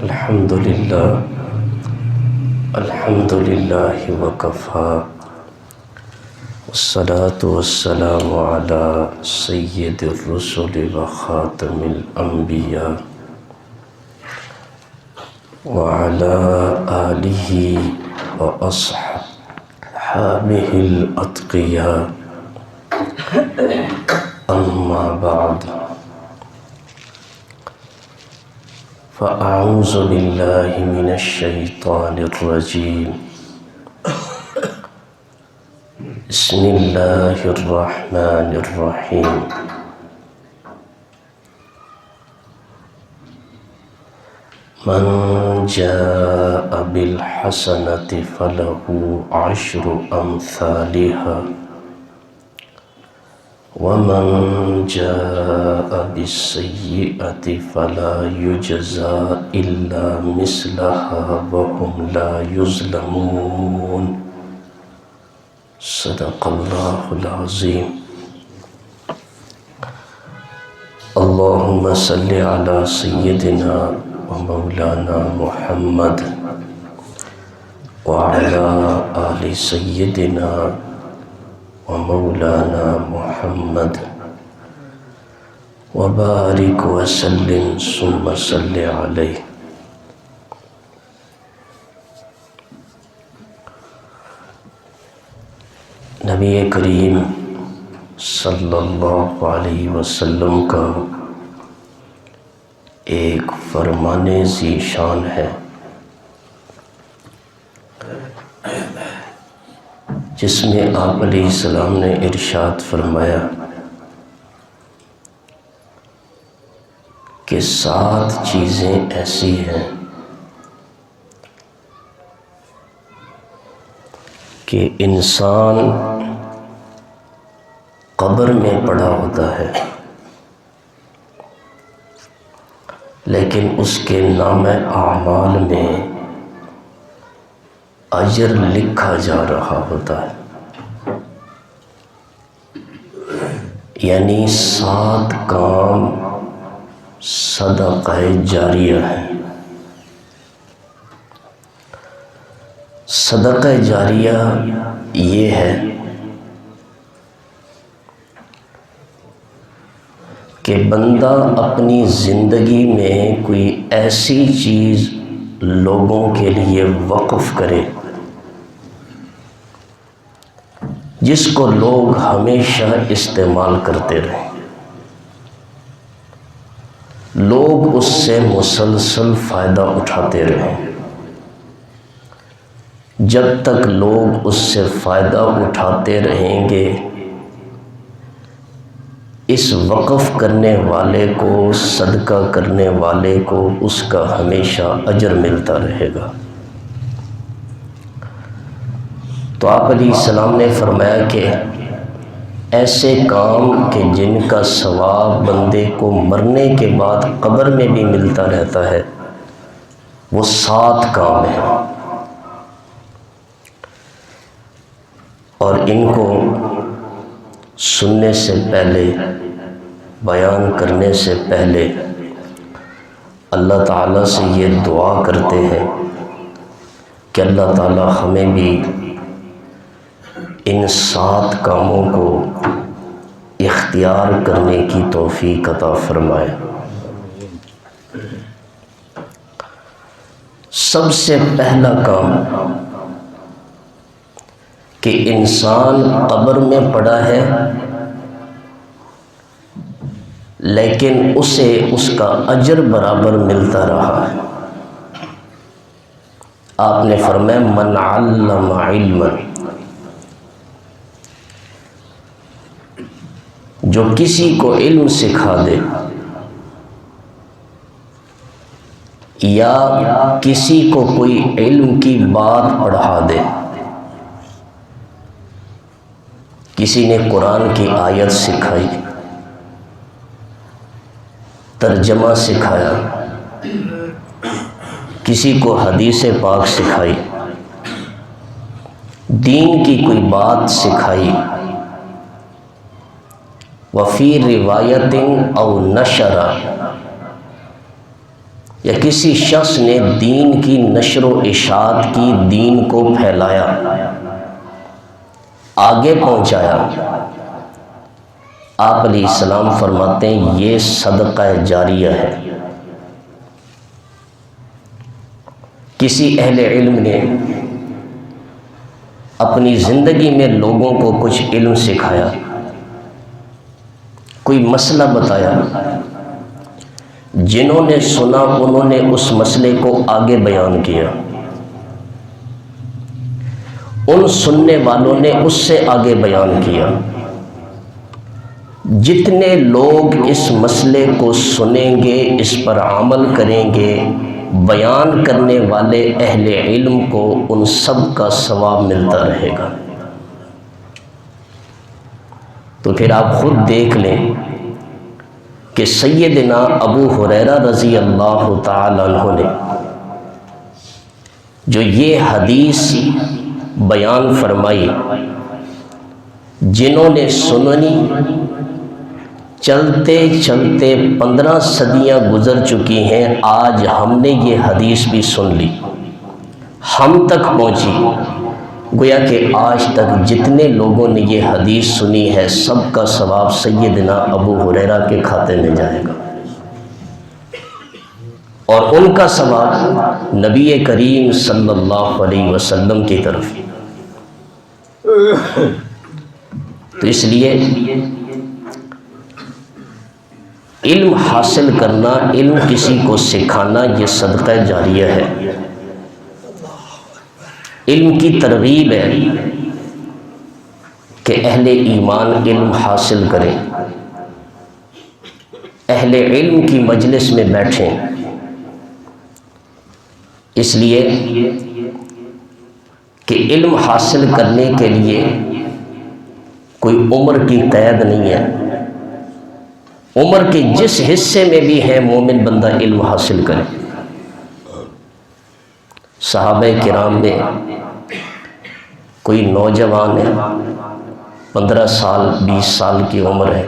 الحمد لله وكفى والصلاة والسلام على سيد الرسل وخاتم الأنبياء وعلى آله وأصحابه الأتقياء أما بعد فأعوذ بالله من الشيطان الرجيم بسم الله الرحمن الرحيم من جاء بالحسنة فله عشر أمثالها ومن جاء بالسيئة فلا يجزى إلا مثلها وهم لا يظلمون صدق الله العظيم اللهم صل على سيدنا ومولانا محمد وعلى آل سيدنا ومولانا محمد وبارك وسلم ثم صل عليه. نبی کریم صلی اللہ علیہ وسلم کا ایک فرمان ذی شان ہے جس میں آپ علیہ السلام نے ارشاد فرمایا کہ 7 چیزیں ایسی ہیں کہ انسان قبر میں پڑا ہوتا ہے لیکن اس کے نام اعمال میں اجر لکھا جا رہا ہوتا ہے. یعنی 7 کام صدقہ جاریہ ہے. صدقہ جاریہ یہ ہے کہ بندہ اپنی زندگی میں کوئی ایسی چیز لوگوں کے لیے وقف کرے جس کو لوگ ہمیشہ استعمال کرتے رہیں، لوگ اس سے مسلسل فائدہ اٹھاتے رہیں. جب تک لوگ اس سے فائدہ اٹھاتے رہیں گے اس وقف کرنے والے کو، صدقہ کرنے والے کو اس کا ہمیشہ اجر ملتا رہے گا. تو آپ علیہ السلام نے فرمایا کہ ایسے کام کہ جن کا ثواب بندے کو مرنے کے بعد قبر میں بھی ملتا رہتا ہے، وہ 7 کام ہیں. اور ان کو سننے سے پہلے، بیان کرنے سے پہلے اللہ تعالیٰ سے یہ دعا کرتے ہیں کہ اللہ تعالیٰ ہمیں بھی ان 7 کاموں کو اختیار کرنے کی توفیق عطا فرمائے. سب سے پہلا کام کہ انسان قبر میں پڑا ہے لیکن اسے اس کا اجر برابر ملتا رہا ہے. آپ نے فرمایا من علم علما، جو کسی کو علم سکھا دے یا کسی کو کوئی علم کی بات پڑھا دے. کسی نے قرآن کی آیت سکھائی، ترجمہ سکھایا، کسی کو حدیث پاک سکھائی، دین کی کوئی بات سکھائی، وفی روایت او نشر، یا کسی شخص نے دین کی نشر و اشاعت کی، دین کو پھیلایا، آگے پہنچایا، آپ علیہ السلام فرماتے ہیں یہ صدقہ جاریہ ہے۔ کسی اہل علم نے اپنی زندگی میں لوگوں کو کچھ علم سکھایا، کوئی مسئلہ بتایا، جنہوں نے سنا انہوں نے اس مسئلے کو آگے بیان کیا، ان سننے والوں نے اس سے آگے بیان کیا۔ جتنے لوگ اس مسئلے کو سنیں گے، اس پر عمل کریں گے، بیان کرنے والے اہل علم کو ان سب کا ثواب ملتا رہے گا۔ تو پھر آپ خود دیکھ لیں کہ سیدنا ابو ہریرہ رضی اللہ تعالی عنہ نے جو یہ حدیث بیان فرمائی، جنہوں نے سننی، چلتے چلتے 15 صدیاں گزر چکی ہیں، آج ہم نے یہ حدیث بھی سن لی، ہم تک پہنچی، گویا کہ آج تک جتنے لوگوں نے یہ حدیث سنی ہے سب کا ثواب سیدنا ابو ہریرہ کے کھاتے میں جائے گا، اور ان کا ثواب نبی کریم صلی اللہ علیہ وسلم کی طرف۔ تو اس لیے علم حاصل کرنا، علم کسی کو سکھانا، یہ صدقہ جاریہ ہے، علم کی ترغیب ہے کہ اہل ایمان علم حاصل کریں، اہل علم کی مجلس میں بیٹھیں۔ اس لیے کہ علم حاصل کرنے کے لیے کوئی عمر کی قید نہیں ہے، عمر کے جس حصے میں بھی ہے مومن بندہ علم حاصل کرے۔ صحابہ کرام میں کوئی نوجوان ہے، 15 سال 20 سال کی عمر ہے،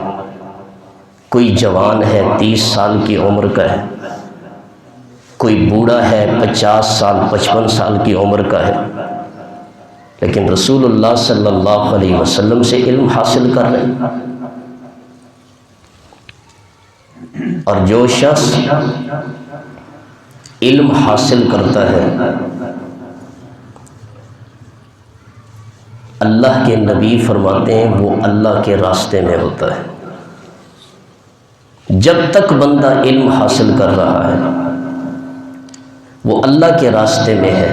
کوئی جوان ہے 30 سال کی عمر کا ہے، کوئی بوڑھا ہے 50 سال 55 سال کی عمر کا ہے، لیکن رسول اللہ صلی اللہ علیہ وسلم سے علم حاصل کر رہے ہیں۔ اور جو شخص علم حاصل کرتا ہے، اللہ کے نبی فرماتے ہیں وہ اللہ کے راستے میں ہوتا ہے۔ جب تک بندہ علم حاصل کر رہا ہے وہ اللہ کے راستے میں ہے۔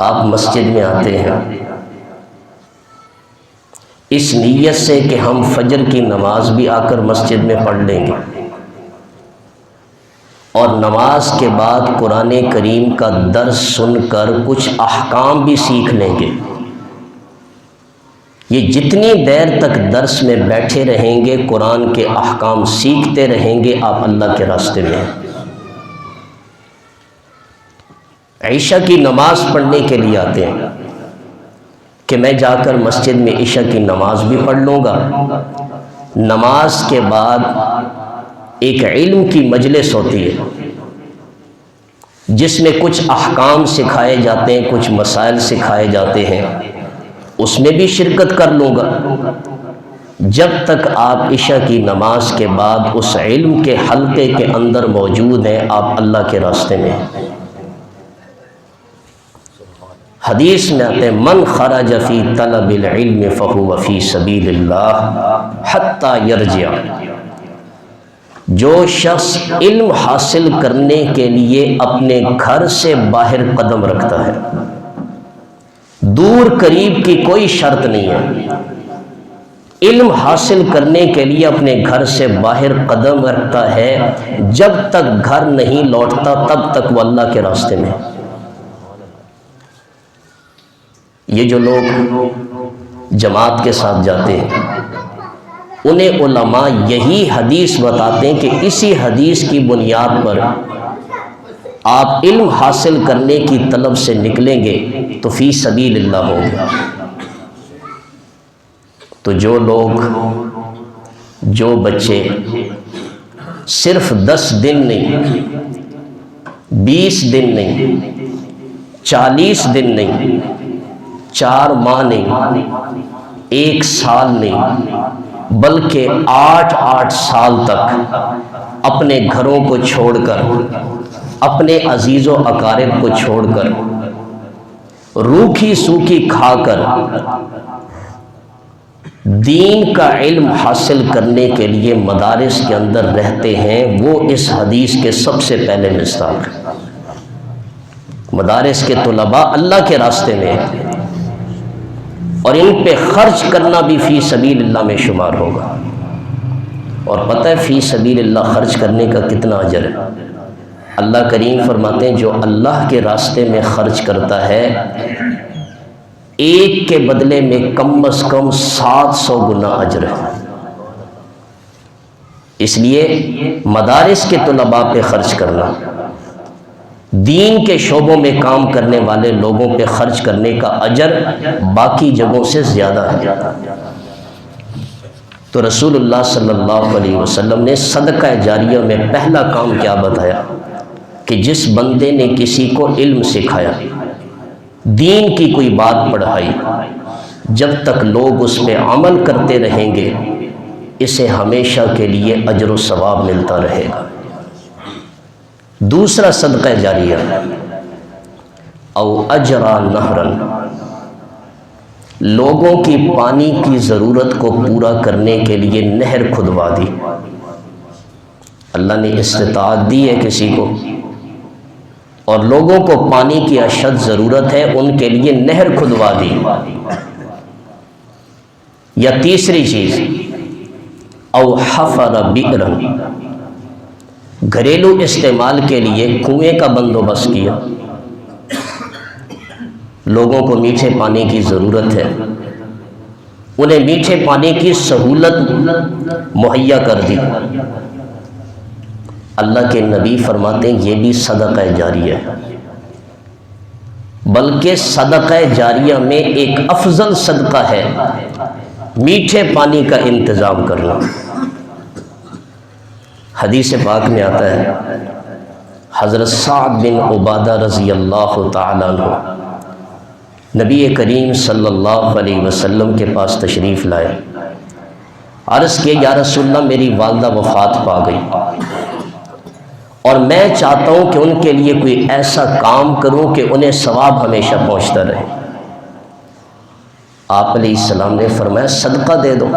آپ مسجد میں آتے ہیں اس نیت سے کہ ہم فجر کی نماز بھی آ کر مسجد میں پڑھ لیں گے، اور نماز کے بعد قرآن کریم کا درس سن کر کچھ احکام بھی سیکھ لیں گے۔ یہ جتنی دیر تک درس میں بیٹھے رہیں گے، قرآن کے احکام سیکھتے رہیں گے، آپ اللہ کے راستے میں ہیں۔ عشاء کی نماز پڑھنے کے لیے آتے ہیں کہ میں جا کر مسجد میں عشاء کی نماز بھی پڑھ لوں گا، نماز کے بعد ایک علم کی مجلس ہوتی ہے جس میں کچھ احکام سکھائے جاتے ہیں، کچھ مسائل سکھائے جاتے ہیں، اس میں بھی شرکت کر لوں گا۔ جب تک آپ عشاء کی نماز کے بعد اس علم کے حلقے کے اندر موجود ہیں، آپ اللہ کے راستے میں ہیں۔ حدیث میں آتے ہیں من خرج فی طلب العلم فہو فی سبیل اللہ حتی یرجع، جو شخص علم حاصل کرنے کے لیے اپنے گھر سے باہر قدم رکھتا ہے، دور قریب کی کوئی شرط نہیں ہے، علم حاصل کرنے کے لیے اپنے گھر سے باہر قدم رکھتا ہے، جب تک گھر نہیں لوٹتا تب تک وہ اللہ کے راستے میں۔ یہ جو لوگ جماعت کے ساتھ جاتے ہیں انہیں علماء یہی حدیث بتاتے ہیں کہ اسی حدیث کی بنیاد پر آپ علم حاصل کرنے کی طلب سے نکلیں گے تو فی سبیل اللہ ہوں گے۔ تو جو لوگ، جو بچے صرف 10 دن نہیں، 20 دن نہیں، 40 دن نہیں، 4 ماہ نہیں، 1 سال نہیں، بلکہ 8 سال تک اپنے گھروں کو چھوڑ کر، اپنے عزیز و اقارب کو چھوڑ کر، روکھی سوکھی کھا کر دین کا علم حاصل کرنے کے لیے مدارس کے اندر رہتے ہیں، وہ اس حدیث کے سب سے پہلے مصداق ہیں۔ مدارس کے طلباء اللہ کے راستے میں ہیں، اور ان پہ خرچ کرنا بھی فی سبیل اللہ میں شمار ہوگا۔ اور پتہ ہے فی سبیل اللہ خرچ کرنے کا کتنا اجر ہے؟ اللہ کریم فرماتے ہیں جو اللہ کے راستے میں خرچ کرتا ہے، ایک کے بدلے میں کم از کم 700 گنا اجر ہے۔ اس لیے مدارس کے طلباء پہ خرچ کرنا، دین کے شعبوں میں کام کرنے والے لوگوں پہ خرچ کرنے کا اجر باقی جگہوں سے زیادہ ہے۔ تو رسول اللہ صلی اللہ علیہ وسلم نے صدقہ جاریہ میں پہلا کام کیا بتایا کہ جس بندے نے کسی کو علم سکھایا، دین کی کوئی بات پڑھائی، جب تک لوگ اس پہ عمل کرتے رہیں گے اسے ہمیشہ کے لیے اجر و ثواب ملتا رہے گا۔ دوسرا صدقہ جاریہ، او اجرا نہرن، لوگوں کی پانی کی ضرورت کو پورا کرنے کے لیے نہر کھدوا دی۔ اللہ نے استطاعت دی ہے کسی کو اور لوگوں کو پانی کی اشد ضرورت ہے، ان کے لیے نہر کھدوا دی۔ یا تیسری چیز، او حفر بئرا، گھریلو استعمال کے لیے کنویں کا بندوبست کیا۔ لوگوں کو میٹھے پانی کی ضرورت ہے، انہیں میٹھے پانی کی سہولت مہیا کر دی۔ اللہ کے نبی فرماتے ہیں یہ بھی صدقہ جاریہ ہے، بلکہ صدقہ جاریہ میں ایک افضل صدقہ ہے میٹھے پانی کا انتظام کرنا۔ حدیث پاک میں آتا ہے حضرت سعد بن عبادہ رضی اللہ تعالیٰ عنہ نبی کریم صلی اللہ علیہ وسلم کے پاس تشریف لائے، عرض کیا یا رسول اللہ میری والدہ وفات پا گئی اور میں چاہتا ہوں کہ ان کے لیے کوئی ایسا کام کروں کہ انہیں ثواب ہمیشہ پہنچتا رہے۔ آپ علیہ السلام نے فرمایا صدقہ دے دو۔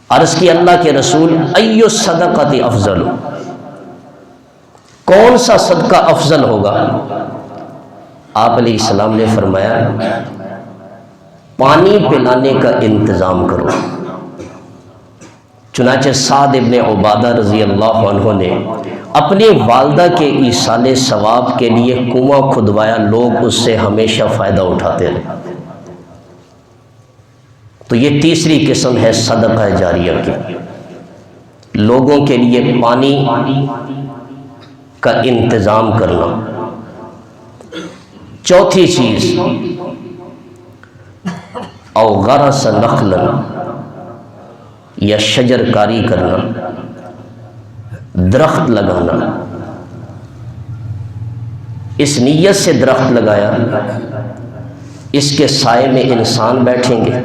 عرض کی اللہ کے رسول ای الصدقۃ افضل، کون سا صدقہ افضل ہوگا؟ آپ علیہ السلام نے فرمایا پانی پلانے کا انتظام کرو۔ چنانچہ سعد ابن عبادہ رضی اللہ عنہ نے اپنی والدہ کے ایصال ثواب کے لیے کنواں کھدوایا، لوگ اس سے ہمیشہ فائدہ اٹھاتے رہے۔ تو یہ تیسری قسم ہے صدقہ جاریہ کی، لوگوں کے لیے پانی کا انتظام کرنا۔ چوتھی چیز، او غرس نخلا، یا شجر کاری کرنا، درخت لگانا۔ اس نیت سے درخت لگایا اس کے سائے میں انسان بیٹھیں گے،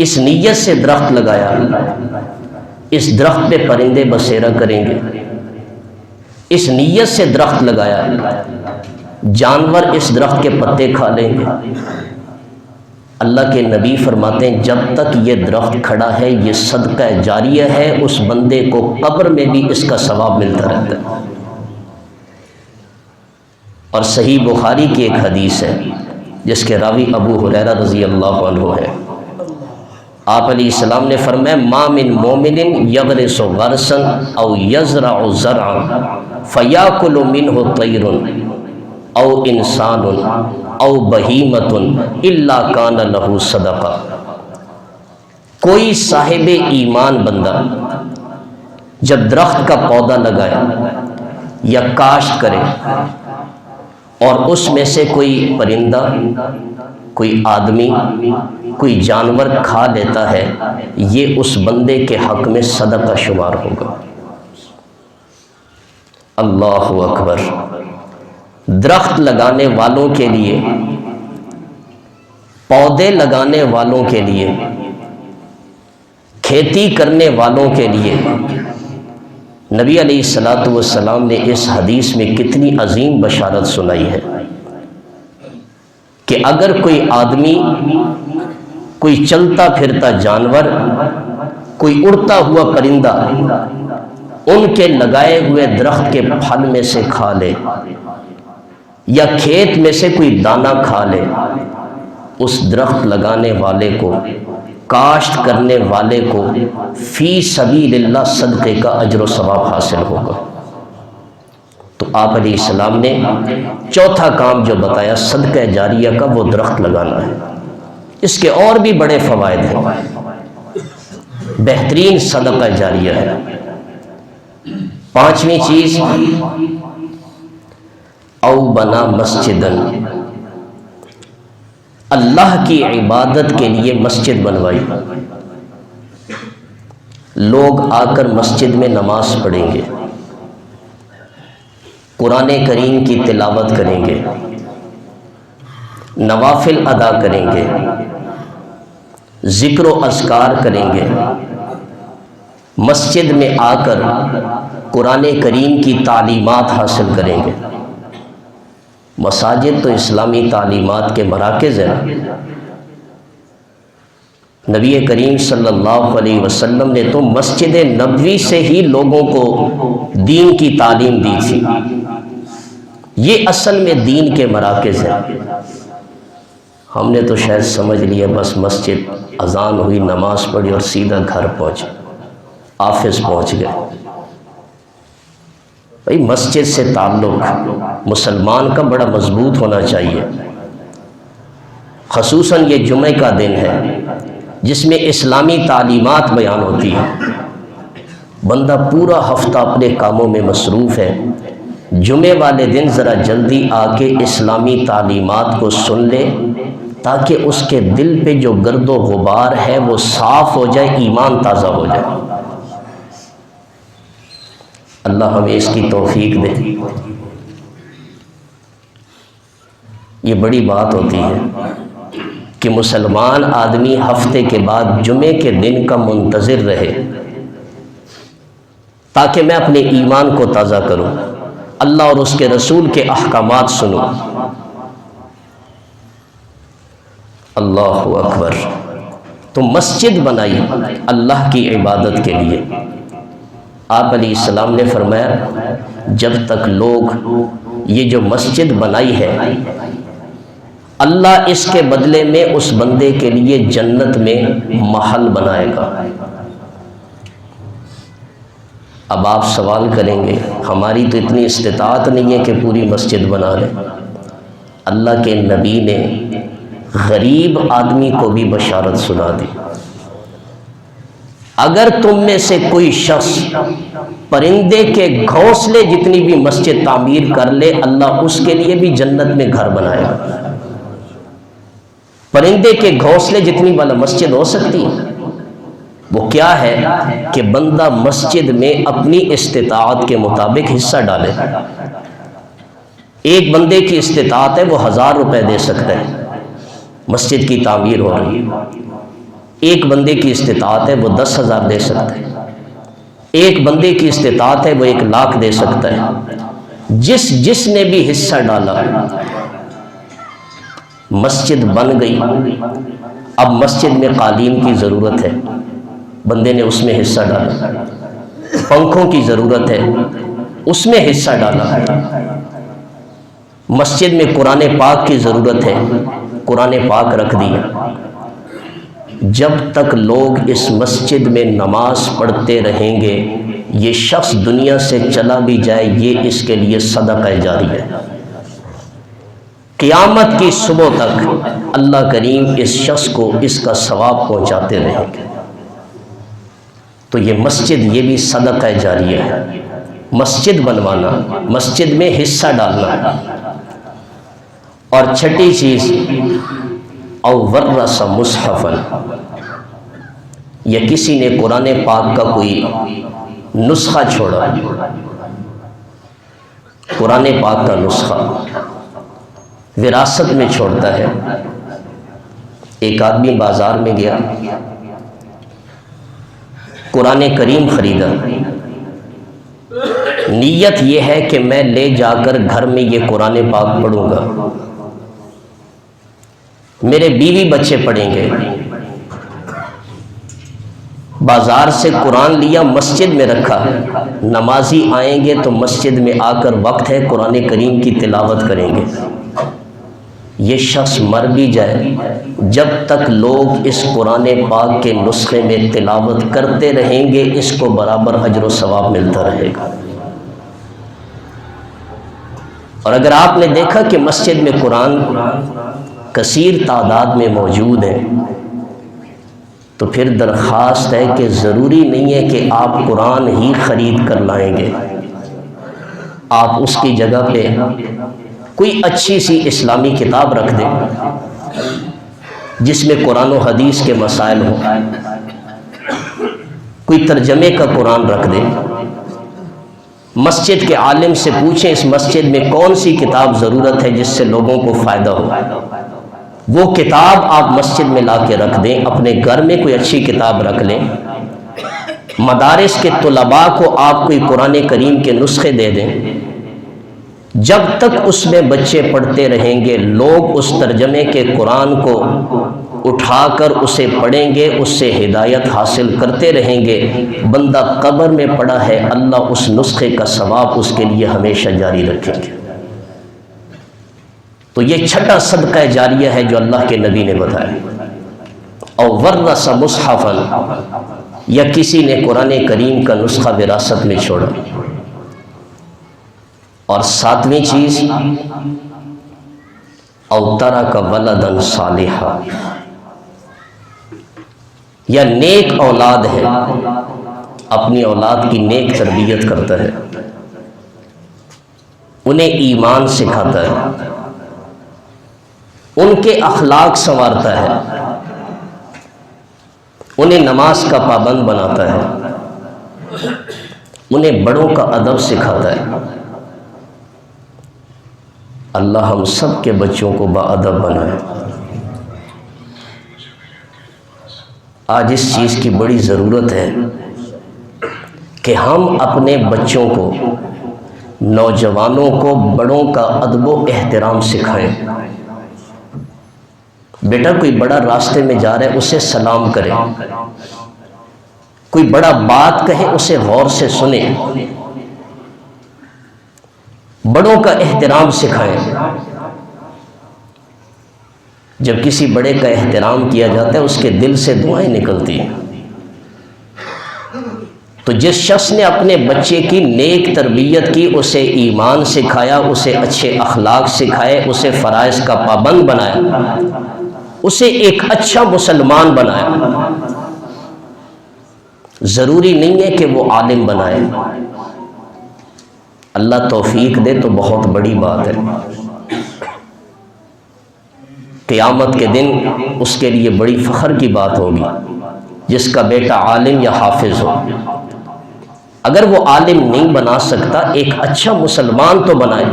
اس نیت سے درخت لگایا اس درخت پہ پرندے بسیرا کریں گے، اس نیت سے درخت لگایا جانور اس درخت کے پتے کھا لیں گے۔ اللہ کے نبی فرماتے ہیں جب تک یہ درخت کھڑا ہے یہ صدقہ جاریہ ہے، اس بندے کو قبر میں بھی اس کا ثواب ملتا رہتا ہے۔ اور صحیح بخاری کی ایک حدیث ہے جس کے راوی ابو ہریرہ رضی اللہ عنہ ہے، آپ علیہ السلام نے فرمایا ما من مومن یغرس غرسا او یزرع زرعا فیاکل منہ طیر او انسان او بہیمت الا کان لہ صدقہ۔ کوئی صاحب ایمان بندہ جب درخت کا پودا لگائے یا کاشت کرے اور اس میں سے کوئی پرندہ، کوئی آدمی کوئی جانور کھا لیتا ہے یہ اس بندے کے حق میں صدقہ شمار ہوگا۔ اللہ اکبر۔ درخت لگانے والوں کے لیے، پودے لگانے والوں کے لیے، کھیتی کرنے والوں کے لیے نبی علیہ الصلوۃ والسلام نے اس حدیث میں کتنی عظیم بشارت سنائی ہے کہ اگر کوئی آدمی، کوئی چلتا پھرتا جانور، کوئی اڑتا ہوا پرندہ ان کے لگائے ہوئے درخت کے پھل میں سے کھا لے یا کھیت میں سے کوئی دانہ کھا لے، اس درخت لگانے والے کو، کاشت کرنے والے کو فی سبیل اللہ صدقے کا اجر و ثواب حاصل ہوگا۔ تو آپ علیہ السلام نے چوتھا کام جو بتایا صدقہ جاریہ کا، وہ درخت لگانا ہے۔ اس کے اور بھی بڑے فوائد ہیں، بہترین صدقہ جاریہ ہے۔ پانچویں چیز، او بنا مسجدن، اللہ کی عبادت کے لیے مسجد بنوائی، لوگ آ کر مسجد میں نماز پڑھیں گے، قرآن کریم کی تلاوت کریں گے، نوافل ادا کریں گے، ذکر و اذکار کریں گے، مسجد میں آ کر قرآن کریم کی تعلیمات حاصل کریں گے۔ مساجد تو اسلامی تعلیمات کے مراکز ہیں۔ نبی کریم صلی اللہ علیہ وسلم نے تو مسجد نبوی سے ہی لوگوں کو دین کی تعلیم دی تھی۔ یہ اصل میں دین کے مراکز ہیں۔ ہم نے تو شاید سمجھ لیا بس مسجد، اذان ہوئی، نماز پڑھی اور سیدھا گھر پہنچے، آفس پہنچ گئے۔ بھائی مسجد سے تعلق مسلمان کا بڑا مضبوط ہونا چاہیے۔ خصوصاً یہ جمعہ کا دن ہے جس میں اسلامی تعلیمات بیان ہوتی ہے۔ بندہ پورا ہفتہ اپنے کاموں میں مصروف ہے، جمعے والے دن ذرا جلدی آ کے اسلامی تعلیمات کو سن لے تاکہ اس کے دل پہ جو گرد و غبار ہے وہ صاف ہو جائے، ایمان تازہ ہو جائے۔ اللہ ہمیں اس کی توفیق دے۔ یہ بڑی بات ہوتی ہے کہ مسلمان آدمی ہفتے کے بعد جمعے کے دن کا منتظر رہے تاکہ میں اپنے ایمان کو تازہ کروں، اللہ اور اس کے رسول کے احکامات سنوں۔ اللہ اکبر۔ تو مسجد بنائی اللہ کی عبادت کے لیے۔ آپ علیہ السلام نے فرمایا جب تک لوگ یہ جو مسجد بنائی ہے، اللہ اس کے بدلے میں اس بندے کے لیے جنت میں محل بنائے گا۔ اب آپ سوال کریں گے ہماری تو اتنی استطاعت نہیں ہے کہ پوری مسجد بنا لیں۔ اللہ کے نبی نے غریب آدمی کو بھی بشارت سنا دی، اگر تم میں سے کوئی شخص پرندے کے گھونسلے جتنی بھی مسجد تعمیر کر لے، اللہ اس کے لیے بھی جنت میں گھر بنائے گا۔ پرندے کے گھونسلے جتنی والا مسجد ہو سکتی ہے، وہ کیا ہے کہ بندہ مسجد میں اپنی استطاعت کے مطابق حصہ ڈالے۔ ایک بندے کی استطاعت ہے وہ 1000 روپے دے سکتا ہے، مسجد کی تعمیر ہو رہی ہے۔ ایک بندے کی استطاعت ہے وہ 10,000 دے سکتا ہے، ایک بندے کی استطاعت ہے وہ 1,00,000 دے سکتا ہے۔ جس نے بھی حصہ ڈالا مسجد بن گئی۔ اب مسجد میں قالین کی ضرورت ہے، بندے نے اس میں حصہ ڈالا، پنکھوں کی ضرورت ہے، اس میں حصہ ڈالا، مسجد میں قرآن پاک کی ضرورت ہے، قرآن پاک رکھ دیا۔ جب تک لوگ اس مسجد میں نماز پڑھتے رہیں گے، یہ شخص دنیا سے چلا بھی جائے یہ اس کے لیے صدقہ جاری ہے۔ قیامت کی صبح تک اللہ کریم اس شخص کو اس کا ثواب پہنچاتے رہیں گے۔ تو یہ مسجد یہ بھی صدقہ جاریہ ہے، مسجد بنوانا، مسجد میں حصہ ڈالنا۔ اور چھٹی چیز، او ورث مصحفا، یا کسی نے قرآن پاک کا کوئی نسخہ چھوڑا، قرآن پاک کا نسخہ وراثت میں چھوڑتا ہے۔ ایک آدمی بازار میں گیا، قرآن کریم خریدا، نیت یہ ہے کہ میں لے جا کر گھر میں یہ قرآن پاک پڑھوں گا، میرے بیوی بچے پڑھیں گے۔ بازار سے قرآن لیا، مسجد میں رکھا، نمازی آئیں گے تو مسجد میں آ کر وقت ہے قرآن کریم کی تلاوت کریں گے۔ یہ شخص مر بھی جائے، جب تک لوگ اس قرآن پاک کے نسخے میں تلاوت کرتے رہیں گے اس کو برابر اجر و ثواب ملتا رہے گا۔ اور اگر آپ نے دیکھا کہ مسجد میں قرآن کثیر تعداد میں موجود ہیں تو پھر درخواست ہے کہ ضروری نہیں ہے کہ آپ قرآن ہی خرید کر لائیں گے، آپ اس کی جگہ پہ کوئی اچھی سی اسلامی کتاب رکھ دیں جس میں قرآن و حدیث کے مسائل ہوں، کوئی ترجمے کا قرآن رکھ دیں، مسجد کے عالم سے پوچھیں اس مسجد میں کون سی کتاب ضرورت ہے جس سے لوگوں کو فائدہ ہو، وہ کتاب آپ مسجد میں لا کے رکھ دیں، اپنے گھر میں کوئی اچھی کتاب رکھ لیں، مدارس کے طلباء کو آپ کوئی قرآن کریم کے نسخے دے دیں، جب تک اس میں بچے پڑھتے رہیں گے لوگ اس ترجمے کے قرآن کو اٹھا کر اسے پڑھیں گے، اس سے ہدایت حاصل کرتے رہیں گے، بندہ قبر میں پڑا ہے اللہ اس نسخے کا ثواب اس کے لیے ہمیشہ جاری رکھیں گے۔ تو یہ چھٹا صدقہ جاریہ ہے جو اللہ کے نبی نے بتایا۔ او ورث مصحفا، یا کسی نے قرآن کریم کا نسخہ وراثت میں چھوڑا۔ اور ساتویں چیز او ترک ولدا صالحا، یا نیک اولاد ہے، اپنی اولاد کی نیک تربیت کرتا ہے، انہیں ایمان سکھاتا ہے، ان کے اخلاق سنوارتا ہے، انہیں نماز کا پابند بناتا ہے، انہیں بڑوں کا ادب سکھاتا ہے۔ اللہ ہم سب کے بچوں کو باادب بنائے۔ آج اس چیز کی بڑی ضرورت ہے کہ ہم اپنے بچوں کو، نوجوانوں کو بڑوں کا ادب و احترام سکھائیں۔ بیٹا کوئی بڑا راستے میں جا رہا ہے اسے سلام کریں، کوئی بڑا بات کہے اسے غور سے سنیں، بڑوں کا احترام سکھائیں۔ جب کسی بڑے کا احترام کیا جاتا ہے اس کے دل سے دعائیں نکلتی ہیں۔ تو جس شخص نے اپنے بچے کی نیک تربیت کی، اسے ایمان سکھایا، اسے اچھے اخلاق سکھائے، اسے فرائض کا پابند بنایا، اسے ایک اچھا مسلمان بنایا، ضروری نہیں ہے کہ وہ عالم بنائے، اللہ توفیق دے تو بہت بڑی بات ہے۔ قیامت کے دن اس کے لیے بڑی فخر کی بات ہوگی جس کا بیٹا عالم یا حافظ ہو۔ اگر وہ عالم نہیں بنا سکتا ایک اچھا مسلمان تو بنائے۔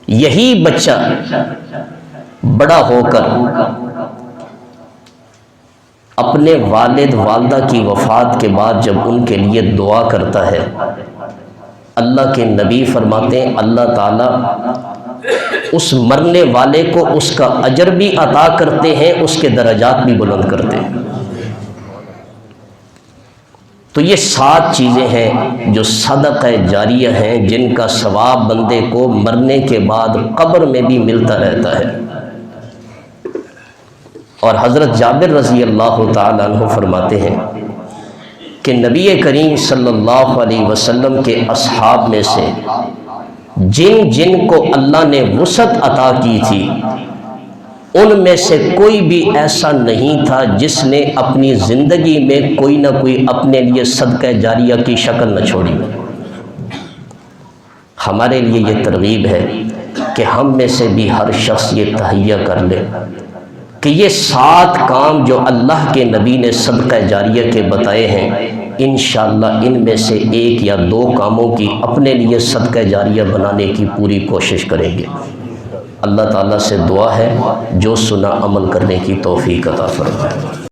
یہی بچہ بڑا ہو کر اپنے والد والدہ کی وفات کے بعد جب ان کے لیے دعا کرتا ہے، اللہ کے نبی فرماتے ہیں اللہ تعالیٰ اس مرنے والے کو اس کا اجر بھی عطا کرتے ہیں، اس کے درجات بھی بلند کرتے ہیں۔ تو یہ 7 چیزیں ہیں جو صدقہ جاریہ ہیں، جن کا ثواب بندے کو مرنے کے بعد قبر میں بھی ملتا رہتا ہے۔ اور حضرت جابر رضی اللہ تعالیٰ عنہ فرماتے ہیں کہ نبی کریم صلی اللہ علیہ وسلم کے اصحاب میں سے جن جن کو اللہ نے وسعت عطا کی تھی، ان میں سے کوئی بھی ایسا نہیں تھا جس نے اپنی زندگی میں کوئی نہ کوئی اپنے لیے صدقہ جاریہ کی شکل نہ چھوڑی۔ ہمارے لیے یہ ترغیب ہے کہ ہم میں سے بھی ہر شخص یہ تہیہ کر لے کہ یہ 7 کام جو اللہ کے نبی نے صدقہ جاریہ کے بتائے ہیں، انشاءاللہ ان میں سے 1 یا 2 کاموں کی اپنے لیے صدقہ جاریہ بنانے کی پوری کوشش کریں گے۔ اللہ تعالیٰ سے دعا ہے جو سنا عمل کرنے کی توفیق عطا فرمائے۔